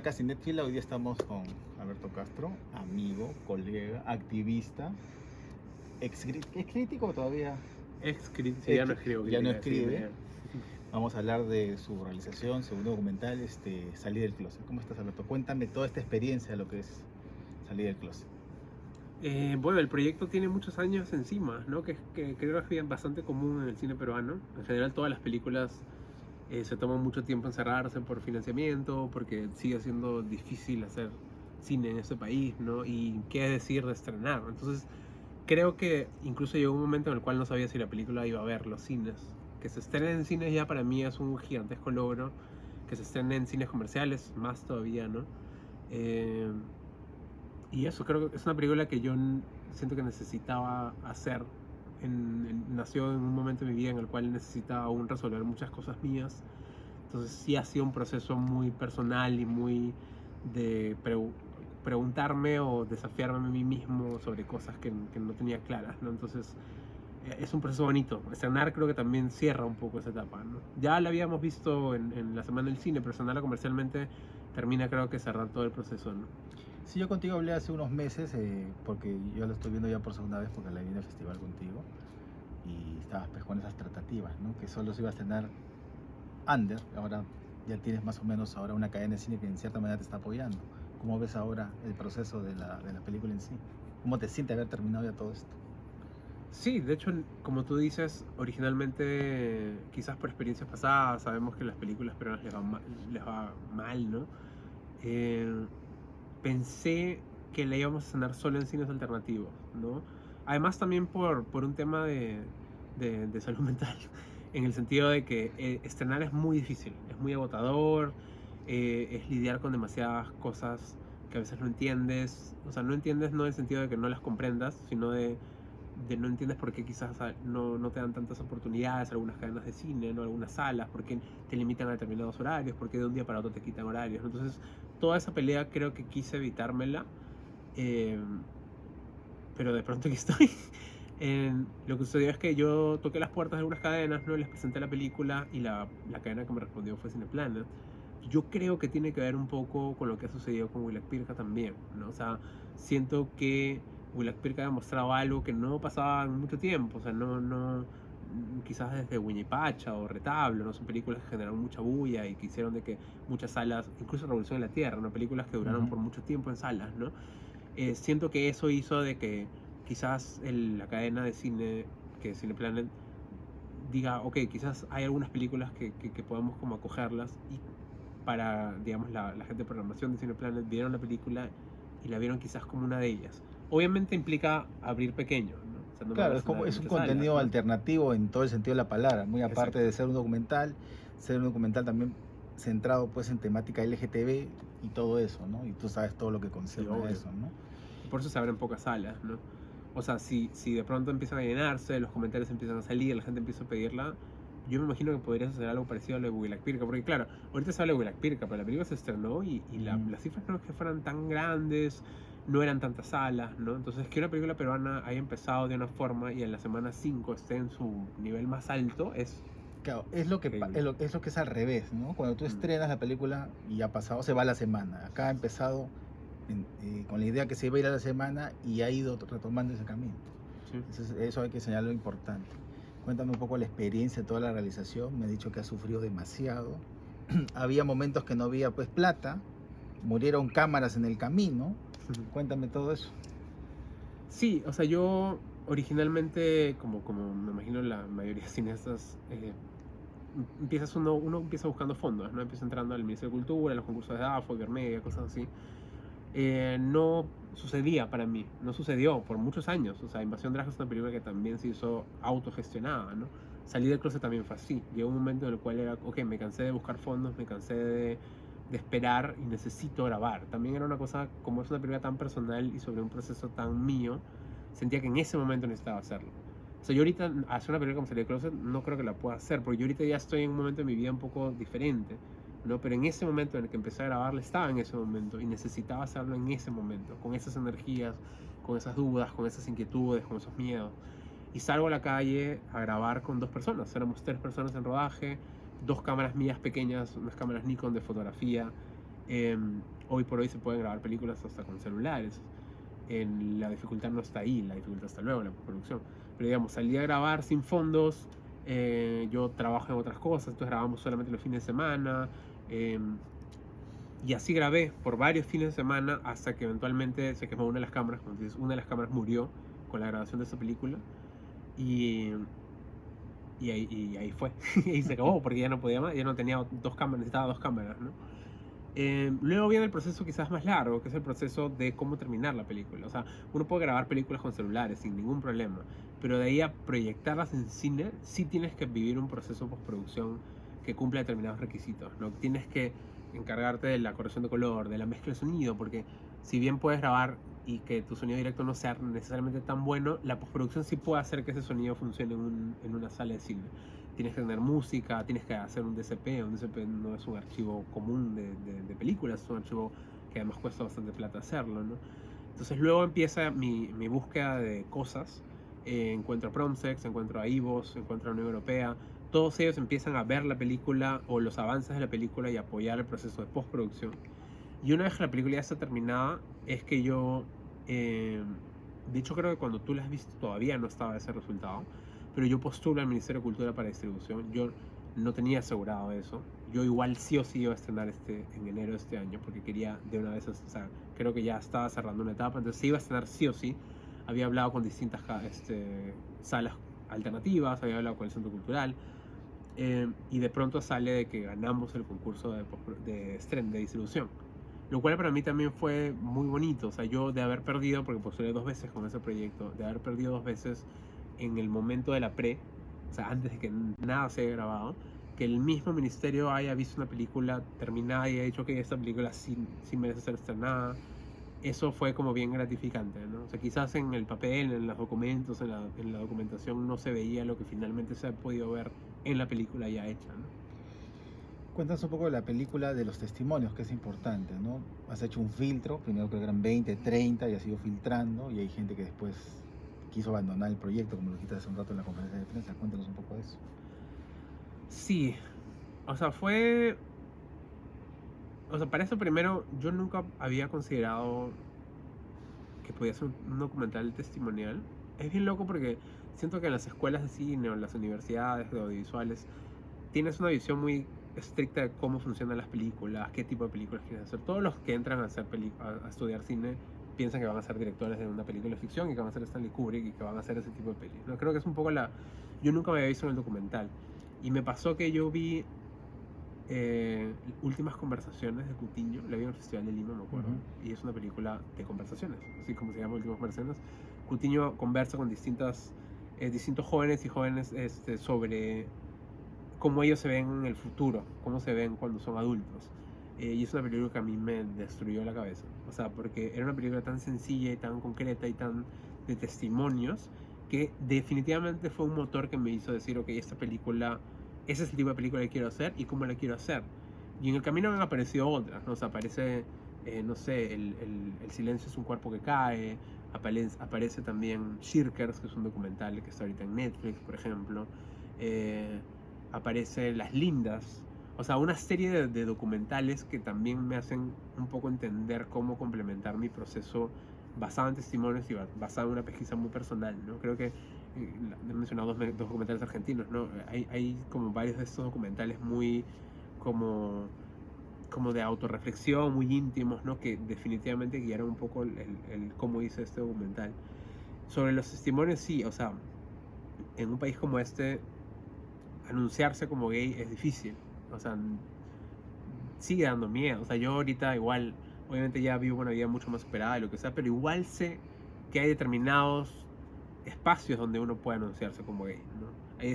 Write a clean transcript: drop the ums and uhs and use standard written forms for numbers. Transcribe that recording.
Acá en Netflix hoy día estamos con Alberto Castro, amigo, colega, activista, ex crítico todavía, Sí, ya no escribo ya no crítica de escribe. cine. Vamos a hablar de su realización, su documental, Salir del Closet. ¿Cómo estás, Alberto? Cuéntame toda esta experiencia de lo que es Salir del Closet. Bueno, el proyecto tiene muchos años encima, ¿no? Que creo que es bastante común en el cine peruano. En general, todas las películas se toman mucho tiempo encerrarse por financiamiento, porque sigue siendo difícil hacer cine en este país, ¿no? Y qué decir de estrenar. Entonces, creo que incluso llegó un momento en el cual no sabía si la película iba a ver los cines. Que se estrene en cines ya para mí es un gigantesco logro. Que se estrene en cines comerciales, más todavía, ¿no? Eh, y eso, creo que es una película que yo siento que necesitaba hacer. Nació en un momento de mi vida en el cual necesitaba aún resolver muchas cosas mías. Entonces sí ha sido un proceso muy personal y muy de preguntarme o desafiarme a mí mismo sobre cosas que no tenía claras, ¿no? Entonces es un proceso bonito. Estrenar creo que también cierra un poco esa etapa, ¿no? Ya la habíamos visto en la semana del cine, pero estrenarla comercialmente termina creo que cerrar todo el proceso, ¿no? Sí, yo contigo hablé hace unos meses, porque yo lo estoy viendo ya por segunda vez porque la vi en el festival contigo y estabas pues con esas tratativas, ¿no? Que solo se iba a estrenar under, ahora ya tienes más o menos ahora una cadena de cine que en cierta manera te está apoyando. ¿Cómo ves ahora el proceso de la película en sí? ¿Cómo te sientes haber terminado ya todo esto? Sí, de hecho, como tú dices, originalmente, quizás por experiencias pasadas, sabemos que las películas peruanas les va mal, ¿no? Eh, Pensé que la íbamos a estrenar solo en cines alternativos, ¿no? Además también por un tema de salud mental, en el sentido de que estrenar es muy difícil, es muy agotador, es lidiar con demasiadas cosas que a veces no entiendes, o sea, no entiendes no en el sentido de que no las comprendas, sino de no entiendes por qué quizás no te dan tantas oportunidades algunas cadenas de cine, ¿no? Algunas salas, por qué te limitan a determinados horarios, por qué de un día para otro te quitan horarios, ¿no? Entonces, toda esa pelea creo que quise evitármela, eh, pero de pronto aquí estoy. Lo que sucedió es que yo toqué las puertas de algunas cadenas, ¿no? Les presenté la película y la cadena que me respondió fue Cineplanet. Yo creo que tiene que ver un poco con lo que ha sucedido con Willak Pirca también, ¿no? O sea, siento que Willak Pirca ha demostrado algo que no pasaba en mucho tiempo, o sea, quizás desde Huiñipacha o Retablo, ¿no? Son películas que generaron mucha bulla y que hicieron de que muchas salas, incluso Revolución en la Tierra, ¿no? Películas que duraron por mucho tiempo en salas, ¿no? Siento que eso hizo de que quizás la cadena de cine, que Cineplanet, diga, ok, quizás hay algunas películas que podemos como acogerlas y para, digamos, la gente de programación de Cineplanet vieron la película y la vieron quizás como una de ellas. Obviamente implica abrir pequeño, ¿no? O sea, no me van Claro, a es como cenar en es un muchas salas, contenido ¿no? alternativo en todo el sentido de la palabra, muy aparte Exacto. de ser un documental también centrado pues en temática LGTB y todo eso, ¿no? Y tú sabes todo lo que Sí, concierne a obvio. eso, ¿no? Por eso se abren pocas salas, ¿no? O sea, si de pronto empiezan a llenarse, los comentarios empiezan a salir, la gente empieza a pedirla, yo me imagino que podrías hacer algo parecido a lo de Willac Pirca, porque claro, ahorita se habla de Willac Pirca, pero la película se estrenó y Ujú. las cifras no es que fueran tan grandes, no eran tantas salas, ¿no? Entonces, que una película peruana haya empezado de una forma y en la semana 5 esté en su nivel más alto es Claro, es lo que increíble. es lo que es al revés, ¿no? Cuando tú Mm, estrenas la película y ha pasado, se va la semana. Acá ha empezado con la idea que se iba a ir a la semana y ha ido retomando ese camino. sí. Entonces, eso hay que señalarlo importante. Cuéntame un poco la experiencia de toda la realización. Me ha dicho que ha sufrido demasiado. Había momentos que no había pues plata, murieron cámaras en el camino. Cuéntame todo eso. Sí, o sea, yo originalmente, como me imagino la mayoría de cineastas, uno empieza buscando fondos, ¿no? Empieza entrando al Ministerio de Cultura, a los concursos de AFO, Ibermedia, cosas así. No sucedía para mí, no sucedió por muchos años. O sea, Invasión Draga es una película que también se hizo autogestionada, ¿no? Salir del closet también fue así. Llegó un momento en el cual era, ok, me cansé de buscar fondos, me cansé de esperar y necesito grabar. También era una cosa, como es una película tan personal y sobre un proceso tan mío, sentía que en ese momento necesitaba hacerlo. O sea, yo ahorita hacer una película como Salir del Closet no creo que la pueda hacer, porque yo ahorita ya estoy en un momento de mi vida un poco diferente, ¿no? Pero en ese momento en el que empecé a grabarla, estaba en ese momento y necesitaba hacerlo en ese momento, con esas energías, con esas dudas, con esas inquietudes, con esos miedos. Y salgo a la calle a grabar con dos personas. Éramos tres personas en rodaje, dos cámaras mías pequeñas, unas cámaras Nikon de fotografía, Hoy por hoy se pueden grabar películas hasta con celulares. La dificultad no está ahí, la dificultad está luego en la postproducción. Pero digamos, salí a grabar sin fondos, yo trabajo en otras cosas, entonces grabamos solamente los fines de semana. Y así grabé por varios fines de semana hasta que eventualmente se quemó una de las cámaras. Como dices, una de las cámaras murió con la grabación de esta película. Y, y ahí fue. Y ahí se acabó porque ya no podía más, ya no tenía dos cámaras, necesitaba dos cámaras, ¿no? Luego viene el proceso quizás más largo, que es el proceso de cómo terminar la película. O sea, uno puede grabar películas con celulares sin ningún problema, pero de ahí a proyectarlas en cine, sí tienes que vivir un proceso de postproducción que cumpla determinados requisitos, ¿no? Tienes que encargarte de la corrección de color, de la mezcla de sonido, porque si bien puedes grabar y que tu sonido directo no sea necesariamente tan bueno, la postproducción sí puede hacer que ese sonido funcione en una sala de cine. Tienes que tener música, tienes que hacer un DCP. Un DCP no es un archivo común de películas, es un archivo que además cuesta bastante plata hacerlo, ¿no? Entonces luego empieza mi búsqueda de cosas. Encuentro a Promsex, encuentro a Ivos, encuentro a Unión Europea. Todos ellos empiezan a ver la película o los avances de la película y apoyar el proceso de postproducción. Y una vez que la película ya está terminada, es que yo, de hecho creo que cuando tú la has visto todavía no estaba ese resultado, pero yo postulo al Ministerio de Cultura para distribución. Yo no tenía asegurado eso. Yo igual sí o sí iba a estrenar en enero de este año porque quería de una vez, o sea, creo que ya estaba cerrando una etapa, entonces sí iba a estrenar sí o sí. Había hablado con distintas salas alternativas, había hablado con el Centro Cultural, y de pronto sale de que ganamos el concurso de distribución. Lo cual para mí también fue muy bonito. O sea, yo de haber perdido, porque postulé 2 veces con ese proyecto, de haber perdido 2 veces en el momento de la pre, o sea, antes de que nada se haya grabado, que el mismo ministerio haya visto una película terminada y haya dicho que esta película sí merece ser estrenada, eso fue como bien gratificante, ¿no? O sea, quizás en el papel, en los documentos, en la documentación no se veía lo que finalmente se ha podido ver en la película ya hecha, ¿no? Cuéntanos un poco de la película, de los testimonios, que es importante, ¿no? Has hecho un filtro, primero creo que eran 20, 30 y has ido filtrando, y hay gente que después quiso abandonar el proyecto, como lo dijiste hace un rato en la conferencia de prensa. Cuéntanos un poco de eso. Sí, o sea, o sea, para eso primero yo nunca había considerado que podía ser un documental testimonial. Es bien loco porque siento que en las escuelas de cine o en las universidades de audiovisuales tienes una visión muy estricta de cómo funcionan las películas, qué tipo de películas quieres hacer. Todos los que entran a estudiar cine piensan que van a ser directores de una película de ficción y que van a ser Stanley Kubrick y que van a hacer ese tipo de pelis, ¿no? Creo que es un poco la... Yo nunca me había visto en el documental y me pasó que yo vi Últimas Conversaciones de Cutiño, la vi en el Festival de Lima, me acuerdo, y es una película de conversaciones, así como se llama Últimas Conversaciones. Cutiño conversa con distintos jóvenes y jóvenes sobre cómo ellos se ven en el futuro, cómo se ven cuando son adultos. Y es una película que a mí me destruyó la cabeza. O sea, porque era una película tan sencilla y tan concreta y tan de testimonios que definitivamente fue un motor que me hizo decir, ok, esta película, ese es el tipo de película que quiero hacer y cómo la quiero hacer. Y en el camino me han aparecido otras, ¿no? O sea, aparece, no sé, el silencio es un cuerpo que cae, aparece también Shirkers, que es un documental que está ahorita en Netflix, por ejemplo. Aparece Las Lindas, o sea, una serie de documentales que también me hacen un poco entender cómo complementar mi proceso basado en testimonios y basado en una pesquisa muy personal, ¿no? Creo que he mencionado dos documentales argentinos, ¿no? Hay como varios de estos documentales muy como de autorreflexión, muy íntimos, ¿no? Que definitivamente guiaron un poco el cómo hice este documental. Sobre los testimonios, sí, o sea, en un país como este, anunciarse como gay es difícil. O sea, sigue dando miedo. O sea, yo ahorita igual, obviamente ya vivo una vida mucho más superada y lo que sea, pero igual sé que hay determinados espacios donde uno puede anunciarse como gay, ¿no? Hay